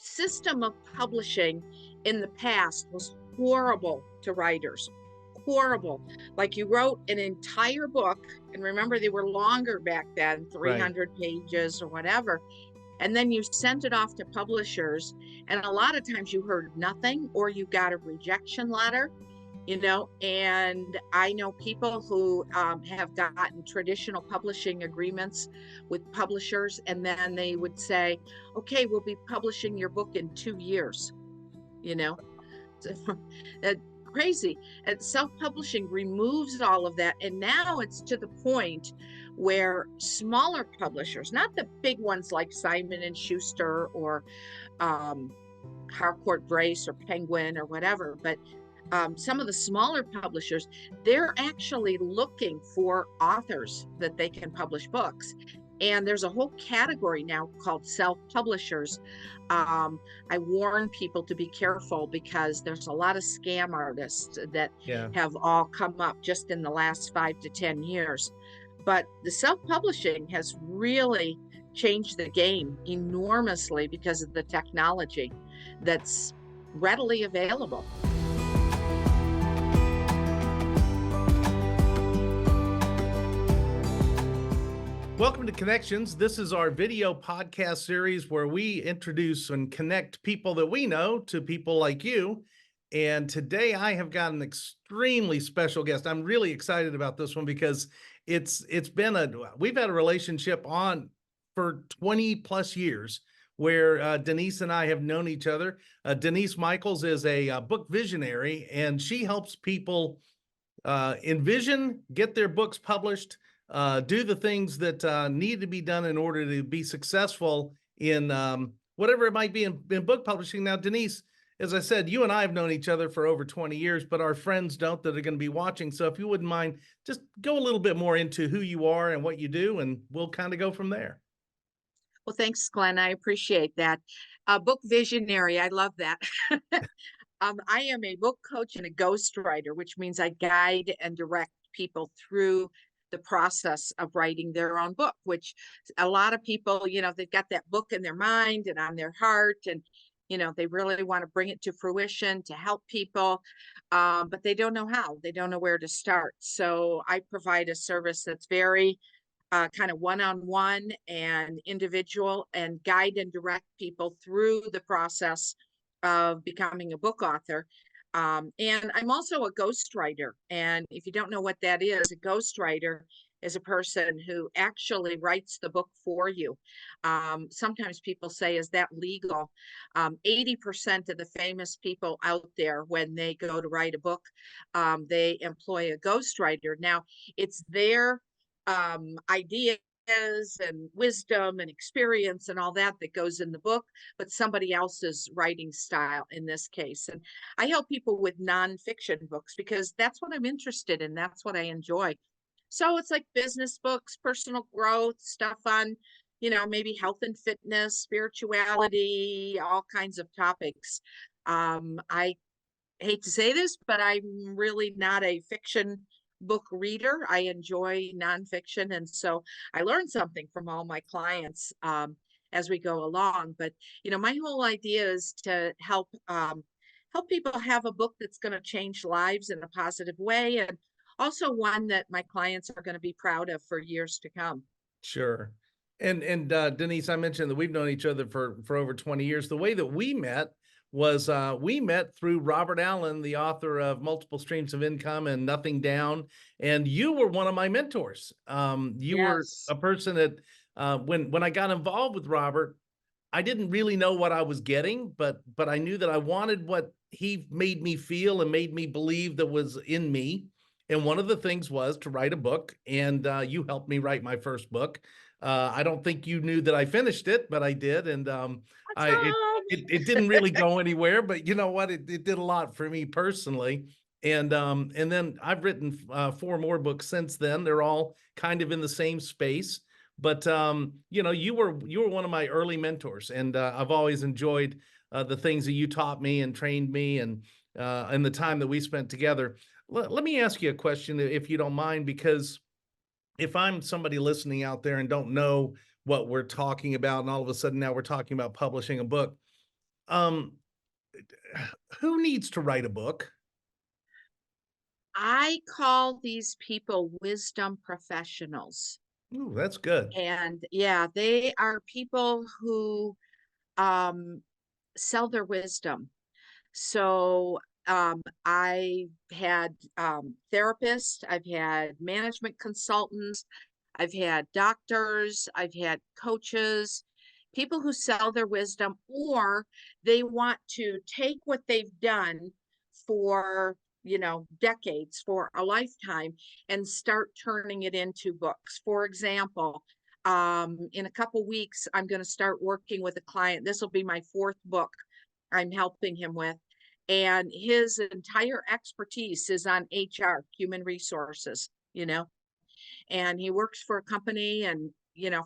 system of publishing in the past was horrible to writers. Horrible. Like you wrote an entire book, and remember they were longer back then, Right. 300 pages or whatever. And then you sent it off to publishers, and a lot of times you heard nothing or you got a rejection letter, and I know people who have gotten traditional publishing agreements with publishers, and then they would say, okay, we'll be publishing your book in 2 years, you know. uh, Crazy. And self-publishing removes all of that, and now it's to the point where smaller publishers, not the big ones like Simon and Schuster or um, Harcourt Brace or Penguin or whatever, but some of the smaller publishers, they're actually looking for authors that they can publish books. And there's a whole category now called self-publishers. I warn people to be careful because there's a lot of scam artists that Yeah. have all come up just in the last 5 to 10 years. But the self-publishing has really changed the game enormously because of the technology that's readily available. Welcome to Connections. This is our video podcast series where we introduce and connect people that we know to people like you. And today I have got an extremely special guest. I'm really excited about this one because we've had a relationship on for 20 plus years where Denise and I have known each other. Denise Michaels is a book visionary, and she helps people envision, get their books published, do the things that need to be done in order to be successful in whatever it might be in book publishing. Now, Denise, as I said, you and I have known each other for over 20 years, but our friends don't that are going to be watching. So if you wouldn't mind, just go a little bit more into who you are and what you do, and we'll kind of go from there. Well, thanks, Glenn. I appreciate that. Book visionary, I love that. I am a book coach and a ghostwriter, which means I guide and direct people through the process of writing their own book, which a lot of people, they've got that book in their mind and on their heart, and they really want to bring it to fruition to help people, but they don't know how. They don't know where to start. So I provide a service that's very kind of one-on-one and individual, and guide and direct people through the process of becoming a book author. And I'm also a ghostwriter. And if you don't know what that is, a ghostwriter is a person who actually writes the book for you. Sometimes people say, is that legal? 80% of the famous people out there, when they go to write a book, they employ a ghostwriter. Now, it's their ideas and wisdom and experience and all that goes in the book, but somebody else's writing style in this case. And I help people with nonfiction books because that's what I'm interested in. That's what I enjoy. So it's like business books, personal growth, stuff on, maybe health and fitness, spirituality, all kinds of topics. I hate to say this, but I'm really not a fiction book reader. I enjoy nonfiction, and so I learn something from all my clients as we go along. But my whole idea is to help people have a book that's going to change lives in a positive way, and also one that my clients are going to be proud of for years to come. Sure. And Denise, I mentioned that we've known each other for over 20 years. The way that we met was we met through Robert Allen, the author of Multiple Streams of Income and Nothing Down. And you were one of my mentors. You were Yes. a person that when I got involved with Robert, I didn't really know what I was getting, but I knew that I wanted what he made me feel and made me believe that was in me. And one of the things was to write a book, and you helped me write my first book. I don't think you knew that I finished it, but I did, and What's I it, up? it didn't really go anywhere. But you know what? It did a lot for me personally. And then I've written 4 more books since then. They're all kind of in the same space. But you were one of my early mentors, and I've always enjoyed the things that you taught me and trained me, and the time that we spent together. Let me ask you a question, if you don't mind, because if I'm somebody listening out there and don't know what we're talking about, and all of a sudden now we're talking about publishing a book, Um, who needs to write a book? I call these people wisdom professionals. Ooh, that's good. And yeah, they are people who um, sell their wisdom. So I had therapists, I've had management consultants, I've had doctors, I've had coaches, people who sell their wisdom, or they want to take what they've done for, decades, for a lifetime, and start turning it into books. For example, in a couple weeks, I'm going to start working with a client. This will be my fourth book I'm helping him with. And his entire expertise is on HR, human resources, and he works for a company. And,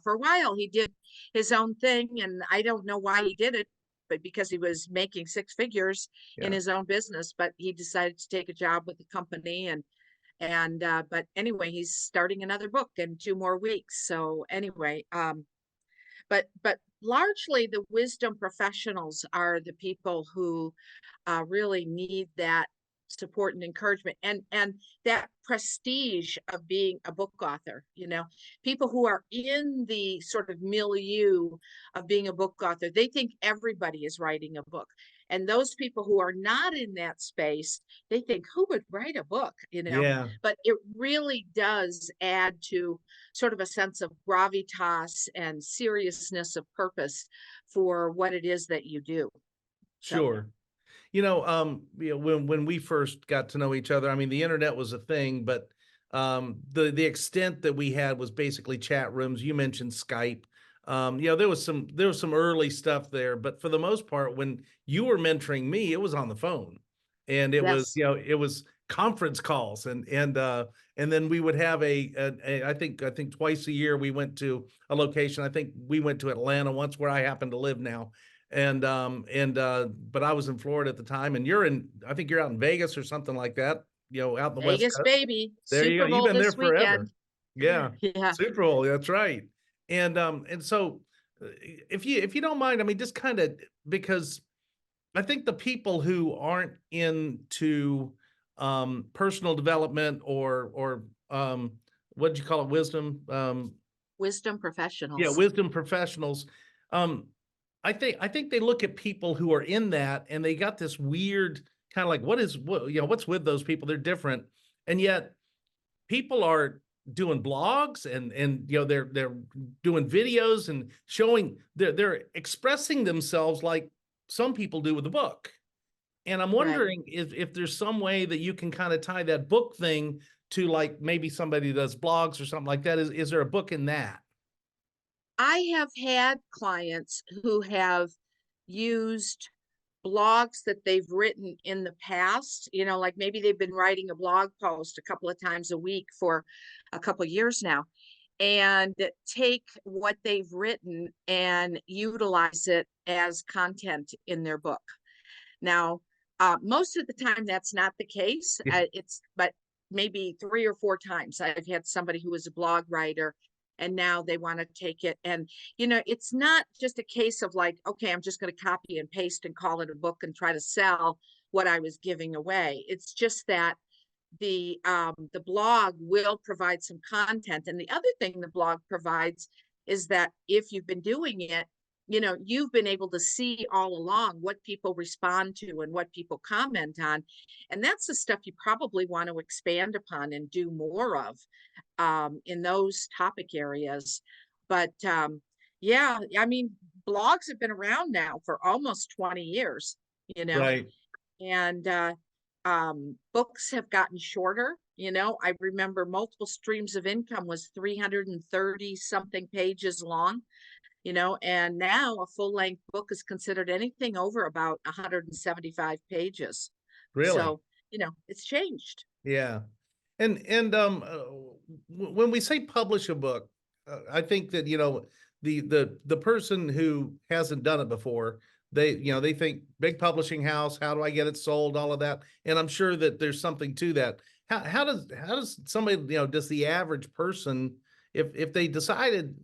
for a while he did his own thing. And I don't know why he did it, but because he was making six figures in Yeah, his own business, but he decided to take a job with the company. And but anyway, he's starting another book in 2 more weeks. So anyway, but largely the wisdom professionals are the people who really need that support and encouragement, and that prestige of being a book author. People who are in the sort of milieu of being a book author, they think everybody is writing a book. And those people who are not in that space, they think, who would write a book? yeah, But it really does add to sort of a sense of gravitas and seriousness of purpose for what it is that you do. So sure. When we first got to know each other, I mean, the internet was a thing, but the extent that we had was basically chat rooms. You mentioned Skype. There was some early stuff there, but for the most part, when you were mentoring me, it was on the phone, and yes, it was conference calls, and then we would have I think twice a year we went to a location. I think we went to Atlanta once, where I happen to live now, but I was in Florida at the time, and I think you're out in Vegas or something like that, out in the West Vegas, Coast. baby, There you go. Super You've Bowl been there this forever. weekend. Yeah. Yeah. Super Bowl. That's right. And so if you don't mind, I mean, just kind of, because I think the people who aren't into personal development or what did you call it? Wisdom, Wisdom yeah, professionals. wisdom professionals. Um, I think they look at people who are in that, and they got this weird kind of like, what's with those people? They're different. And yet people are doing blogs, and they're doing videos and showing, they're expressing themselves like some people do with the book. And I'm Right. wondering if there's some way that you can kind of tie that book thing to, like, maybe somebody does blogs or something like that. Is there a book in that? I have had clients who have used blogs that they've written in the past, like maybe they've been writing a blog post a couple of times a week for a couple of years now, and take what they've written and utilize it as content in their book. Now, most of the time that's not the case. But maybe 3 or 4 times I've had somebody who was a blog writer, and now they want to take it. And, it's not just a case of like, okay, I'm just going to copy and paste and call it a book and try to sell what I was giving away. It's just that the blog will provide some content. And the other thing the blog provides is that if you've been doing it, you've been able to see all along what people respond to and what people comment on. And that's the stuff you probably want to expand upon and do more of, in those topic areas. But yeah, I mean, blogs have been around now for almost 20 years, you know, Right. and books have gotten shorter. I remember Multiple Streams of Income was 330 something pages long, and now a full length book is considered anything over about 175 pages. Really? So, it's changed. Yeah. When we say publish a book, I think that, the person who hasn't done it before, they think big publishing house, how do I get it sold, all of that. And I'm sure that there's something to that. How does somebody, does the average person, if they decided,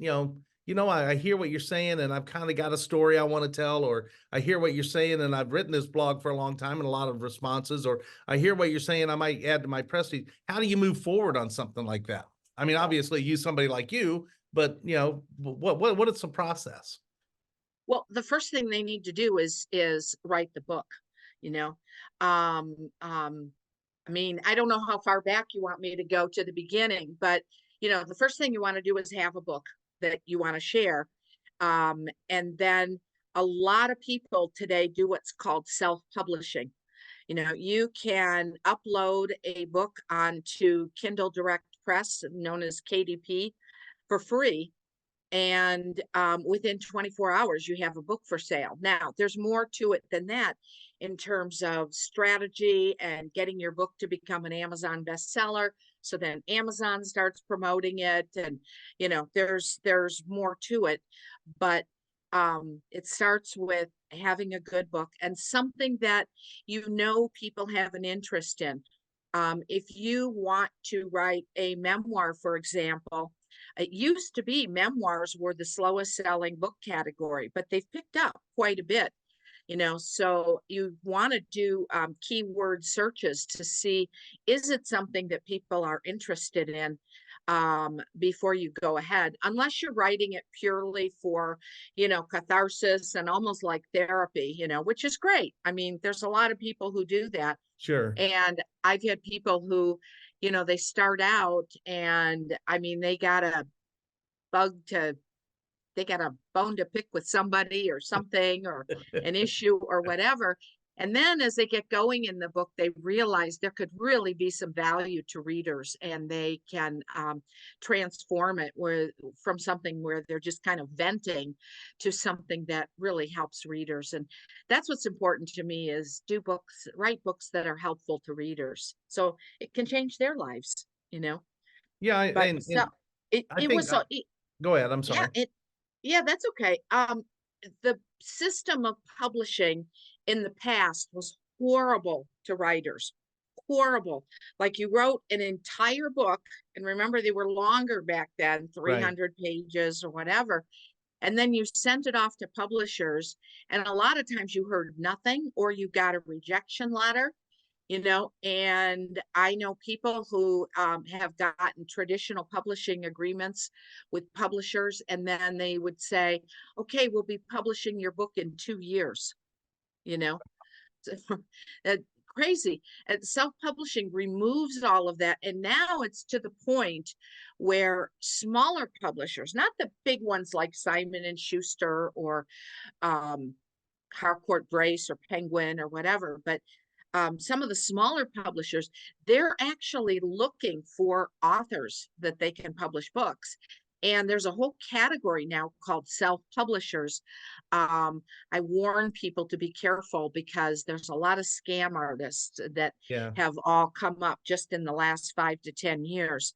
you know, I hear what you're saying and I've kind of got a story I want to tell, or I hear what you're saying and I've written this blog for a long time and a lot of responses, or I hear what you're saying, I might add to my press feed. How do you move forward on something like that? I mean, obviously use somebody like you, but you know, what is the process? Well, the first thing they need to do is write the book, you know. Um, um, I mean, I don't know how far back you want me to go to the beginning, but the first thing you want to do is have a book that you want to share. And then a lot of people today do what's called self-publishing. You can upload a book onto Kindle Direct Press, known as KDP, for free, and within 24 hours you have a book for sale. Now there's more to it than that in terms of strategy and getting your book to become an Amazon bestseller, so then Amazon starts promoting it, and there's more to it. But it starts with having a good book and something that people have an interest in. If you want to write a memoir, for example, it used to be memoirs were the slowest selling book category, but they've picked up quite a bit. So you want to do keyword searches to see, is it something that people are interested in, before you go ahead, unless you're writing it purely for, catharsis and almost like therapy, which is great. I mean, there's a lot of people who do that. Sure. And I've had people who, they start out and I mean, bug to they got a bone to pick with somebody or something, or an issue or whatever. And then as they get going in the book, they realize there could really be some value to readers, and they can transform it from something where they're just kind of venting to something that really helps readers. And that's what's important to me, is write books that are helpful to readers, so it can change their lives. Yeah, But so and it, I it think was so go ahead, I'm yeah, sorry. that's okay. The system of publishing in the past was horrible to writers. Horrible. Like, you wrote an entire book, and remember they were longer back then, Right. 300 pages or whatever, and then you sent it off to publishers, and a lot of times you heard nothing, or you got a rejection letter. And I know people who have gotten traditional publishing agreements with publishers, and then they would say, okay, we'll be publishing your book in 2 years. you know uh, Crazy. And self-publishing removes all of that, and now it's to the point where smaller publishers, not the big ones like Simon and Schuster or um, Harcourt Brace or Penguin or whatever, but some of the smaller publishers, they're actually looking for authors that they can publish books. And there's a whole category now called self-publishers. I warn people to be careful, because there's a lot of scam artists that Yeah. have all come up just in the last 5 to 10 years.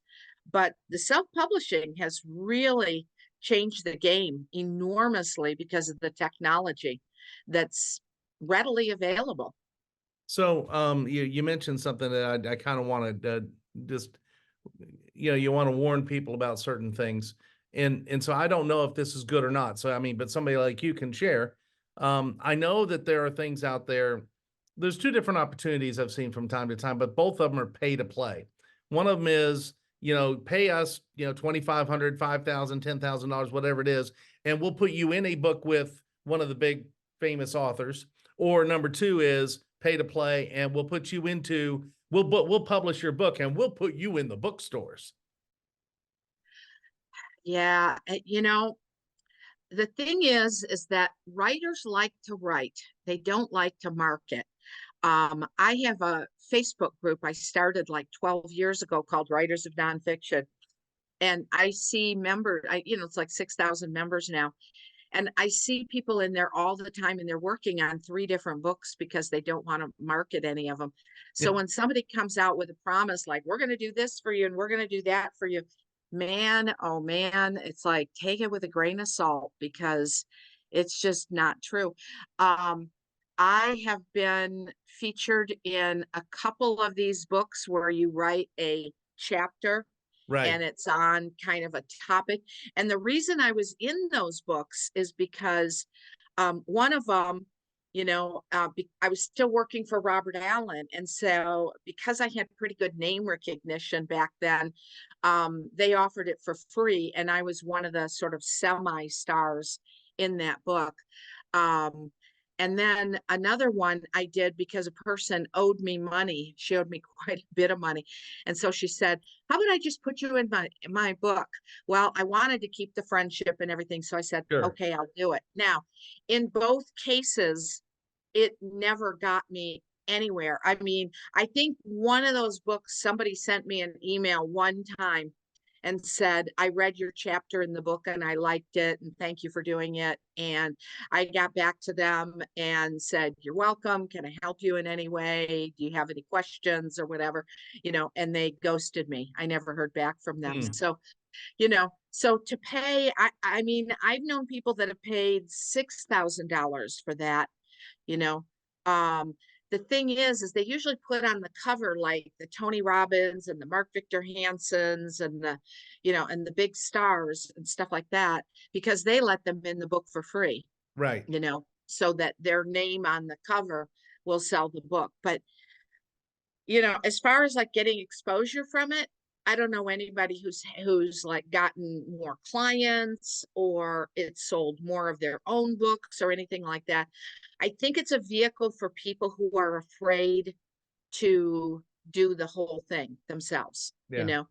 But the self-publishing has really changed the game enormously because of the technology that's readily available. So, you mentioned something that I kind of want to just, you want to warn people about certain things, and so I don't know if this is good or not. So, I mean, but somebody like you can share. I know that there are things out there. There's two different opportunities I've seen from time to time, but both of them are pay to play. One of them is, pay us, 2,500, 5,000, $10,000, whatever it is, and we'll put you in a book with one of the big famous authors. Or number two is pay to play, and we'll publish your book and we'll put you in the bookstores. Yeah, the thing is that writers like to write. They don't like to market. I have a Facebook group I started like 12 years ago called Writers of Nonfiction. And I see it's like 6,000 members now. And I see people in there all the time, and they're working on 3 different books because they don't want to market any of them. Yeah. So when somebody comes out with a promise like, we're going to do this for you and we're going to do that for you, man, oh man, it's like, take it with a grain of salt, because it's just not true. Um, I have been featured in a couple of these books where you write a chapter Right. and it's on kind of a topic. And the reason I was in those books is because one of them, I was still working for Robert Allen. And so because I had pretty good name recognition back then, they offered it for free. And I was one of the sort of semi-stars in that book. Um, and then another one I did because a person owed me money. She owed me quite a bit of money. And so she said, how about I just put you in my book? Well, I wanted to keep the friendship and everything. So I said, Sure. okay, I'll do it. Now, in both cases, it never got me anywhere. I mean, I think one of those books, somebody sent me an email one time and said, I read your chapter in the book and I liked it and thank you for doing it. And I got back to them and said, you're welcome. Can I help you in any way? Do you have any questions or whatever? And they ghosted me. I never heard back from them. Hmm. So to pay, I mean, I've known people that have paid $6,000 for that, you know. Um, the thing is they usually put on the cover like the Tony Robbins and the Mark Victor Hansons and and the big stars and stuff like that, because they let them in the book for free, Right. so that their name on the cover will sell the book. But as far as like getting exposure from it, I don't know anybody who's like gotten more clients or it's sold more of their own books or anything like that. I think it's a vehicle for people who are afraid to do the whole thing themselves, Yeah.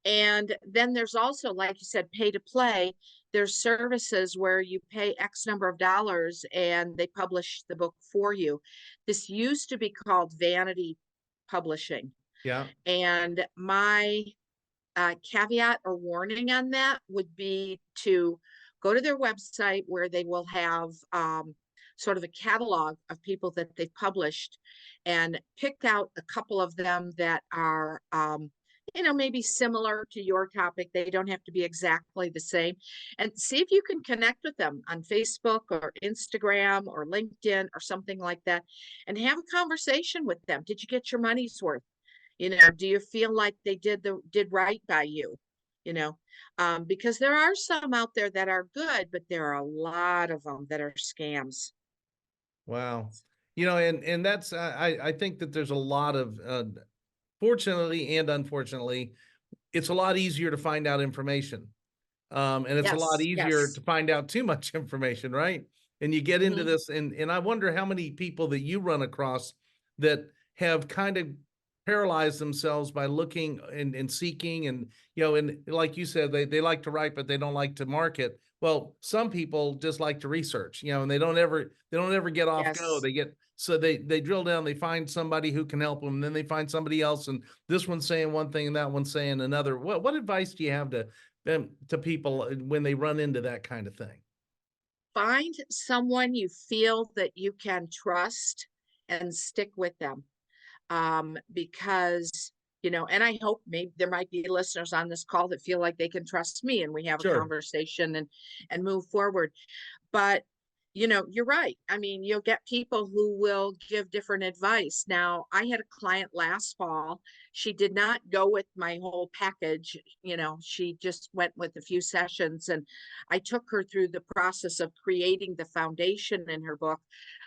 And then there's also, like you said, pay to play. There's services where you pay X number of dollars and they publish the book for you. This used to be called vanity publishing. Yeah. And my caveat or warning on that would be to go to their website where they will have sort of a catalog of people that they've published, and pick out a couple of them that are maybe similar to your topic. They don't have to be exactly the same, and see if you can connect with them on Facebook or Instagram or LinkedIn or something like that, and have a conversation with them. Did you get your money's worth? Do you feel like they did right by you? Because there are some out there that are good, but there are a lot of them that are scams. Wow. And that's I think that there's a lot of fortunately and unfortunately, it's a lot easier to find out information. And it's a lot Yes, easier yes. to find out too much information, right? And you get into Hmm. this, and I wonder how many people that you run across that have kind of paralyzed themselves by looking and seeking, and like you said, they like to write, but they don't like to market. Well, some people just like to research, and they don't ever get off go. Yes. They drill down, they find somebody who can help them, and then they find somebody else, and this one's saying one thing and that one's saying another. What advice do you have to people when they run into that kind of thing? Find someone you feel that you can trust and stick with them. Because, and I hope maybe there might be listeners on this call that feel like they can trust me and we have a Sure. conversation and move forward. But you're right. I mean, you'll get people who will give different advice. Now, I had a client last fall. She did not go with my whole package. She just went with a few sessions, and I took her through the process of creating the foundation in her book.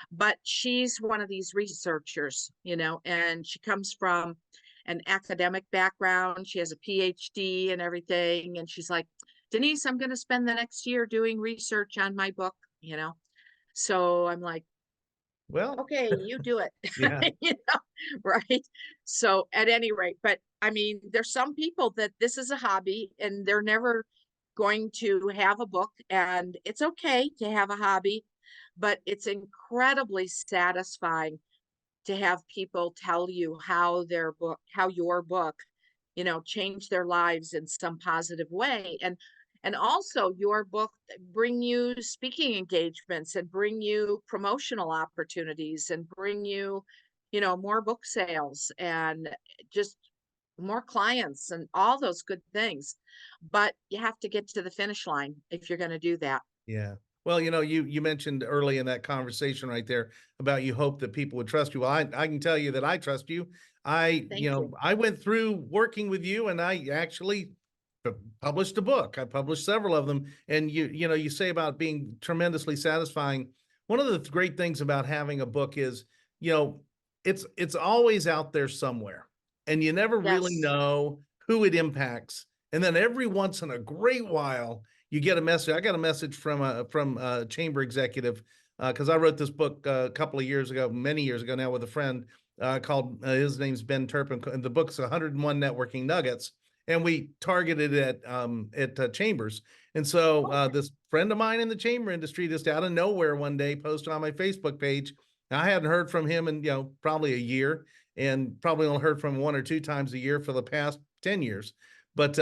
But she's one of these researchers, and she comes from an academic background. She has a PhD and everything. And she's like, Denise, I'm going to spend the next year doing research on my book. So I'm like, Well, okay, you do it, yeah, right? So at any rate, but I mean, there's some people that this is a hobby and they're never going to have a book, and it's okay to have a hobby, but it's incredibly satisfying to have people tell you how your book, changed their lives in some positive way. And also your book bring you speaking engagements and bring you promotional opportunities and bring you, more book sales and just more clients and all those good things. But you have to get to the finish line if you're going to do that. yeah. Well, you mentioned early in that conversation right there about you hope that people would trust you. Well, I can tell you that I trust you. Thank you. I went through working with you, and I actually published a book. I published several of them, and you say about being tremendously satisfying. One of the great things about having a book is, you know, it's always out there somewhere, and you never really Yes. know who it impacts. And then every once in a great while, you get a message. I got a message from a chamber executive because I wrote this book a couple of years ago, many years ago now, with a friend called his name's Ben Turpin, and the book's 101 Networking Nuggets, and we targeted at chambers. And so this friend of mine in the chamber industry, just out of nowhere, one day posted on my Facebook page. I hadn't heard from him in probably a year, and probably only heard from him 1 or 2 times a year for the past 10 years. But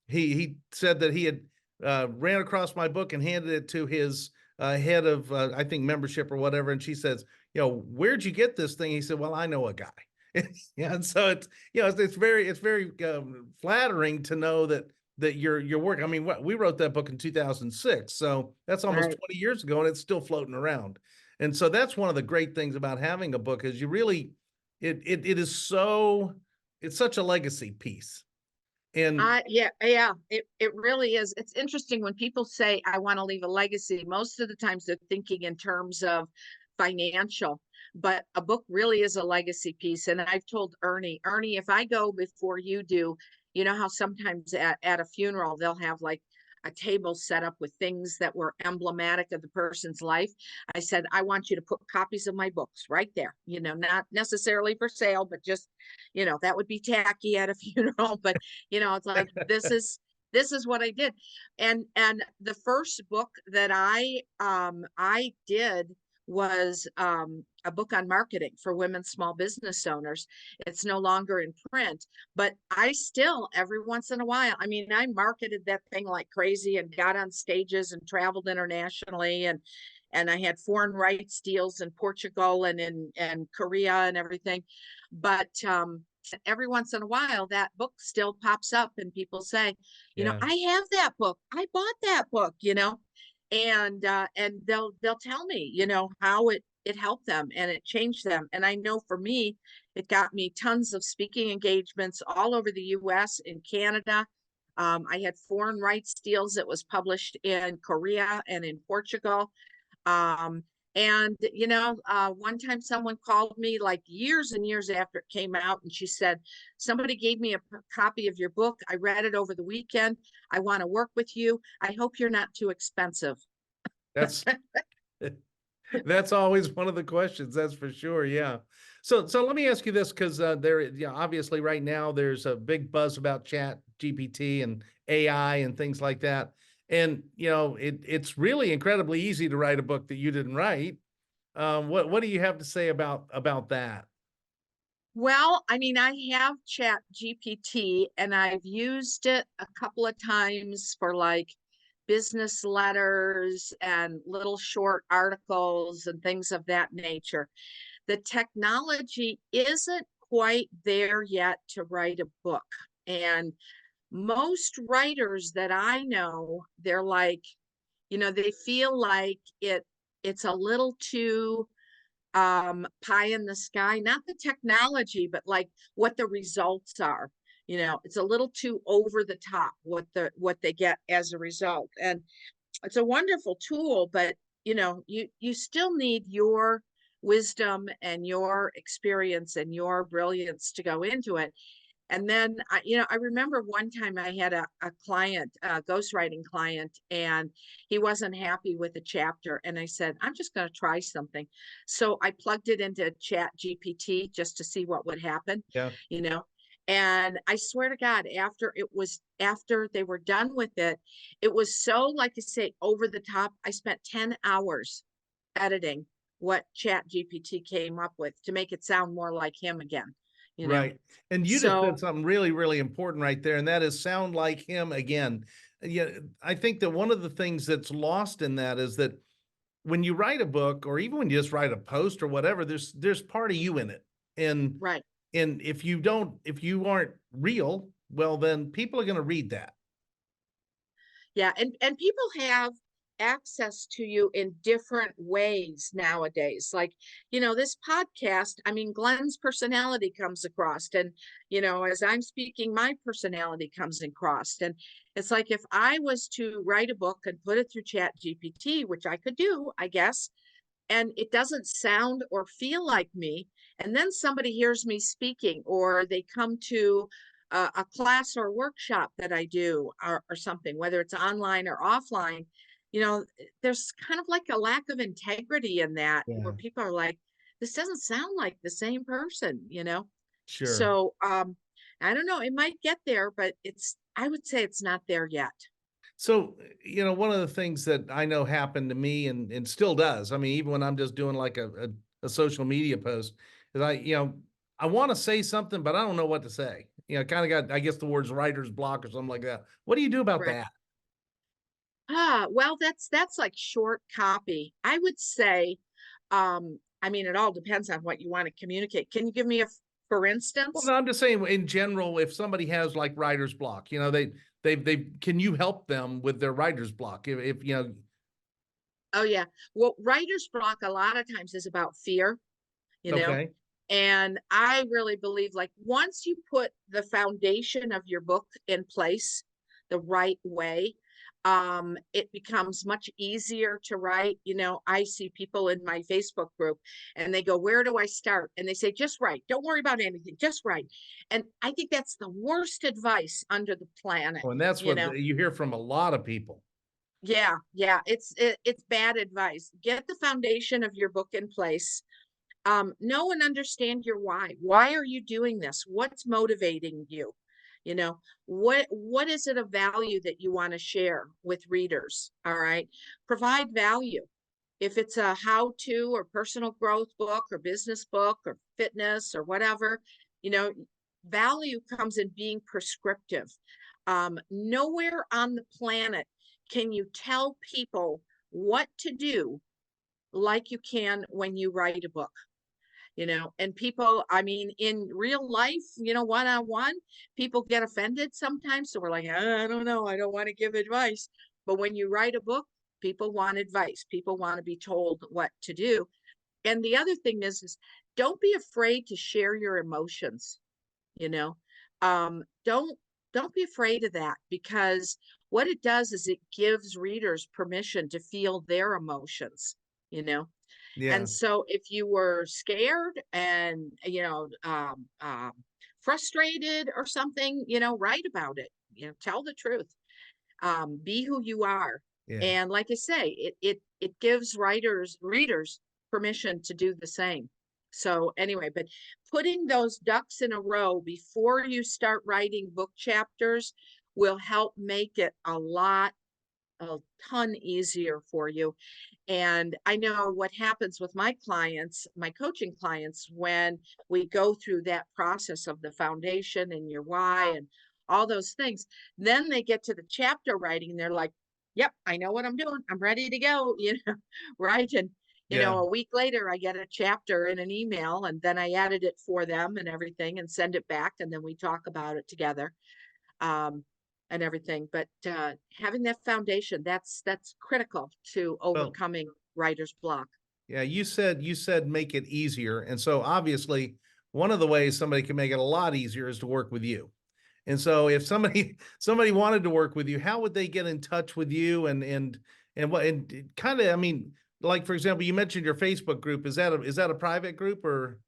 he said that he had ran across my book and handed it to his head of I think membership or whatever, and she says, where'd you get this thing? He said, well, I know a guy. Yeah, and so it's very flattering to know that your work. I mean, we wrote that book in 2006, so that's almost Right. 20 years ago, and it's still floating around. And so that's one of the great things about having a book is you really it is so it's such a legacy piece. And Yeah, it really is. It's interesting when people say, I want to leave a legacy. Most of the times they're thinking in terms of financial, but a book really is a legacy piece. And I've told Ernie, if I go before you do, you know how sometimes at a funeral, they'll have like a table set up with things that were emblematic of the person's life. I said, I want you to put copies of my books right there, not necessarily for sale, but just, that would be tacky at a funeral, but it's like this is what I did. And the first book that I did was a book on marketing for women small business owners. It's no longer in print, but I still every once in a while, I mean, I marketed that thing like crazy and got on stages and traveled internationally, and I had foreign rights deals in Portugal and in Korea and everything. But every once in a while that book still pops up and people say, yeah, I have that book. I bought that book, and they'll tell me, how it helped them and it changed them. And I know for me, it got me tons of speaking engagements all over the US, in Canada. I had foreign rights deals that was published in Korea and in Portugal. Um, and one time someone called me like years and years after it came out, and she said, somebody gave me a copy of your book. I read it over the weekend. I want to work with you. I hope you're not too expensive. that's that's always one of the questions. That's for sure. Yeah. So let me ask you this, because obviously right now there's a big buzz about Chat GPT and AI and things like that. And it's really incredibly easy to write a book that you didn't write. What do you have to say about that? Well, I mean, I have Chat GPT and I've used it a couple of times for like business letters and little short articles and things of that nature. The technology isn't quite there yet to write a book. And most writers that I know, they're like, they feel like it's a little too pie in the sky, not the technology, but like what the results are. It's a little too over the top what they get as a result. And it's a wonderful tool, but you still need your wisdom and your experience and your brilliance to go into it. And then I remember one time I had a client, a ghostwriting client, and he wasn't happy with a chapter. And I said, I'm just going to try something. So I plugged it into Chat GPT just to see what would happen, Yeah. you know. And I swear to God, after they were done with it, it was so, like I say, over the top. I spent 10 hours editing what Chat GPT came up with to make it sound more like him again, you know. Right. And you just said So something really, really important right there, and that is sound like him again. Yeah, I think that one of the things that's lost in that is that when you write a book, or even when you just write a post or whatever, there's part of you in it. And right. and if you aren't real, well, then people are going to read that. Yeah. And people have access to you in different ways nowadays. Like, this podcast, I mean, Glenn's personality comes across, and, as I'm speaking, my personality comes across. And it's like, if I was to write a book and put it through Chat GPT, which I could do, I guess, and it doesn't sound or feel like me, and then somebody hears me speaking, or they come to a class or workshop that I do, or something, whether it's online or offline, there's kind of like a lack of integrity in that, where Yeah, people are like, this doesn't sound like the same person. sure. So I don't know, it might get there, but I would say it's not there yet. So, one of the things that I know happened to me and still does, I mean, even when I'm just doing like a social media post, is I want to say something, but I don't know what to say. Kind of got, I guess, the words writer's block or something like that. What do you do about Right. that? Well, that's like short copy. I would say, I mean, it all depends on what you want to communicate. Can you give me for Well, instance? no, I'm just saying in general, if somebody has like writer's block, they can you help them with their writer's block? If Oh yeah. Well, writer's block a lot of times is about fear, you know, okay, and I really believe, like, once you put the foundation of your book in place the right way, it becomes much easier to write. I see people in my Facebook group, and they go, where do I start? And they say, just write. Don't worry about anything. Just write. And I think that's the worst advice under the planet, well, and that's you what know. you hear from a lot of people. Yeah, yeah, it's bad advice. Get the foundation of your book in place. Know and understand your why. Why are you doing this? What's motivating you? What is it of value that you want to share with readers? All right. Provide value. If it's a how-to or personal growth book or business book or fitness or whatever, you know, value comes in being prescriptive. Nowhere on the planet can you tell people what to do like you can when you write a book. And people, I mean, in real life, one-on-one, people get offended sometimes. So we're like, I don't know, I don't want to give advice. But when you write a book, people want advice. People want to be told what to do. And the other thing is don't be afraid to share your emotions. you know don't be afraid of that, because what it does is it gives readers permission to feel their emotions you know Yeah. and so if you were scared and frustrated or something, write about it. Tell the truth. Be who you are. Yeah. And like I say, it gives readers permission to do the same. So anyway, but putting those ducks in a row before you start writing book chapters will help make it a ton easier for you. And I know what happens with my clients, my coaching clients, when we go through that process of the foundation and your why and all those things. Then they get to the chapter writing and they're like, yep, I know what I'm doing. I'm ready to go, right? And, Yeah. a week later, I get a chapter in an email, and then I edit it for them and everything and send it back. And then we talk about it together. Um, and everything. But having that foundation, that's critical to Well, overcoming writer's block. yeah, you said make it easier. And so obviously one of the ways somebody can make it a lot easier is to work with you. And so if somebody somebody wanted to work with you, how would they get in touch with you and what and kind of I mean, like for example, you mentioned your Facebook group. Is that a private group or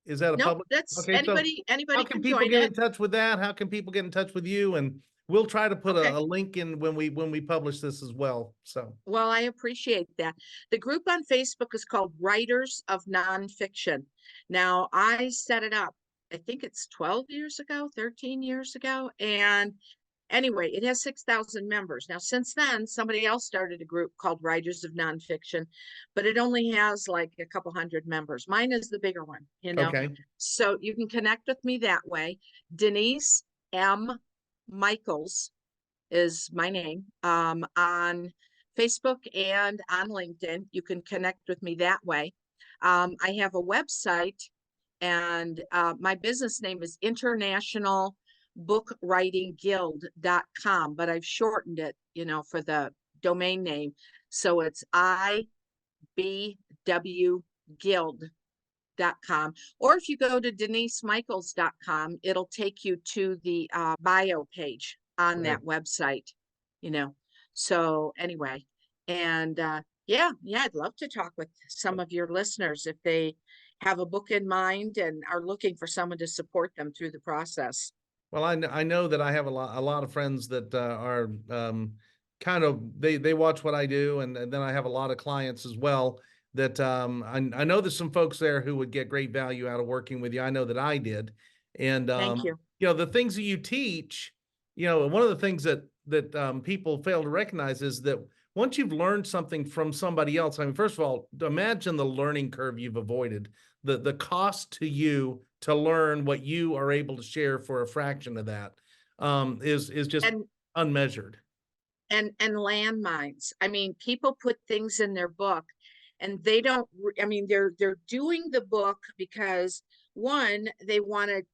is that a Nope, public? that's Okay, so how anybody can can people join get it. in touch with that? How can people get in touch with you? And we'll try to put Okay. a link in when we publish this as well. So Well, I appreciate that. The group on Facebook is called Writers of Nonfiction. Now, I set it up, I think it's 12 years ago, 13 years ago. And anyway, it has 6,000 members. Now, since then, somebody else started a group called Writers of Nonfiction, but it only has like a couple hundred members. Mine is the bigger one. okay. So you can connect with me that way. Denise M. Michaels is my name, on Facebook and on LinkedIn. You can connect with me that way. I have a website, and my business name is International Book Writing Guild.com, but I've shortened it, for the domain name. So it's ibwguild.com. Or if you go to denisemichaels.com, it'll take you to the bio page on Right. that website, you know. So anyway, and yeah, I'd love to talk with some of your listeners if they have a book in mind and are looking for someone to support them through the process. Well, I know that I have a lot of friends that are kind of they watch what I do, and then I have a lot of clients as well that I know there's some folks there who would get great value out of working with you. I know that I did, and Thank you. the things that you teach, one of the things that people fail to recognize is that once you've learned something from somebody else, I mean, first of all, imagine the learning curve you've avoided, the cost to you to learn what you are able to share for a fraction of that is just And unmeasured. and landmines. I mean, people put things in their book and they don't I mean, they're doing the book because one, they want to,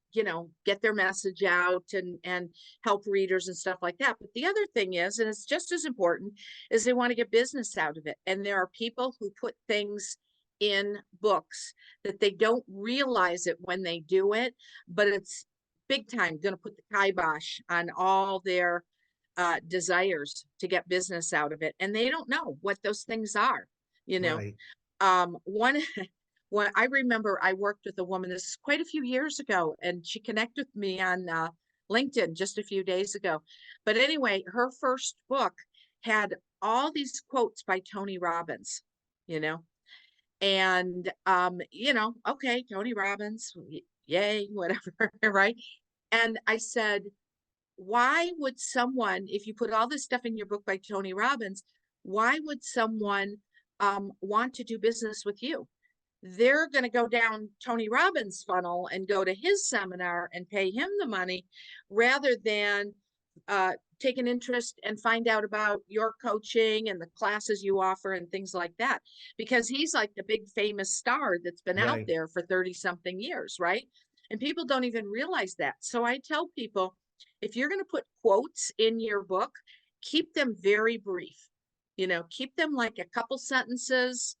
get their message out and help readers and stuff like that. But the other thing is, and it's just as important, is they want to get business out of it. And there are people who put things in books that they don't realize it when they do it, but it's big time going to put the kibosh on all their desires to get business out of it, and they don't know what those things are. You know, Right. one when I remember I worked with a woman, this is quite a few years ago, and she connected with me on LinkedIn just a few days ago. But anyway, her first book had all these quotes by Tony Robbins, you know, and okay, Tony Robbins, yay, whatever, right? And I said, why would someone, if you put all this stuff in your book by Tony Robbins, why would someone want to do business with you? They're going to go down Tony Robbins' funnel and go to his seminar and pay him the money rather than take an interest and find out about your coaching and the classes you offer and things like that. Because he's like the big famous star that's been out Right. there for 30 something years, right? And people don't even realize that. So I tell people, if you're going to put quotes in your book, keep them very brief. Keep them like a couple sentences,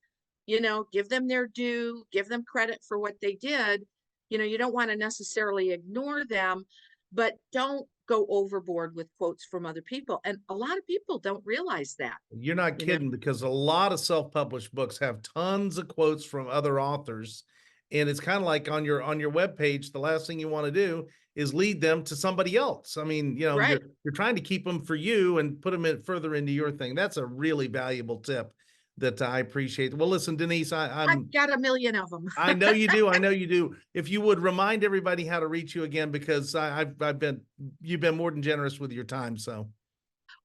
give them their due, give them credit for what they did. You don't want to necessarily ignore them, but don't go overboard with quotes from other people. And a lot of people don't realize that, You're not you know. kidding, because a lot of self-published books have tons of quotes from other authors. And it's kind of like on your webpage, the last thing you want to do is lead them to somebody else. I mean, Right. you're trying to keep them for you and put them in further into your thing. That's a really valuable tip that I appreciate. Well, listen, Denise, I've got a million of them. I know you do. I know you do. If you would remind everybody how to reach you again, because you've been more than generous with your time. So.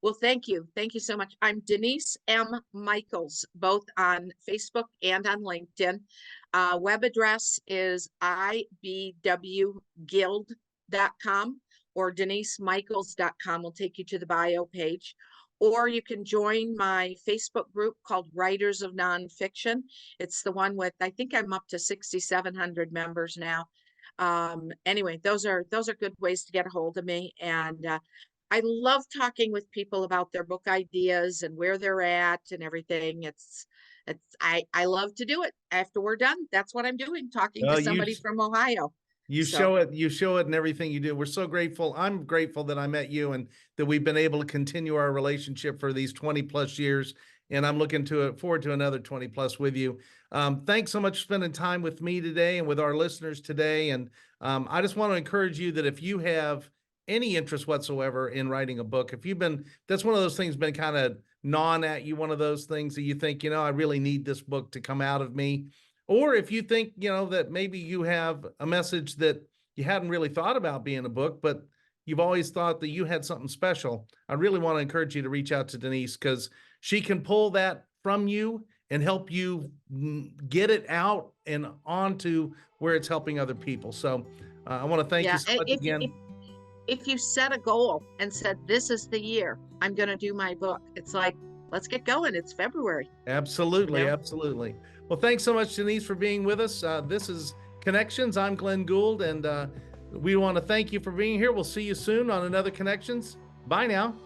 Well, thank you. Thank you so much. I'm Denise M. Michaels, both on Facebook and on LinkedIn. Web address is ibwguild.com or denisemichaels.com will take you to the bio page. Or you can join my Facebook group called Writers of Nonfiction. It's the one with, I think I'm up to 6,700 members now. Anyway, those are good ways to get a hold of me. And I love talking with people about their book ideas and where they're at and everything. I love to do it. After we're done, that's what I'm doing, talking to Well, somebody from Ohio. So, you show it in everything you do. We're so grateful. I'm grateful that I met you and that we've been able to continue our relationship for these 20 plus years. And I'm looking forward to another 20 plus with you. Thanks so much for spending time with me today and with our listeners today. And I just want to encourage you that if you have any interest whatsoever in writing a book, that's one of those things been kind of gnawing at you, one of those things that you think, I really need this book to come out of me. Or if you think, that maybe you have a message that you hadn't really thought about being a book, but you've always thought that you had something special, I really want to encourage you to reach out to Denise, because she can pull that from you and help you get it out and onto where it's helping other people. So I want to thank you yeah, so much again. if you set a goal and said, this is the year I'm going to do my book, it's like, let's get going. It's February. Absolutely. Absolutely. Well, thanks so much, Denise, for being with us. This is Connections. I'm Glenn Gould, and we want to thank you for being here. We'll see you soon on another Connections. Bye now.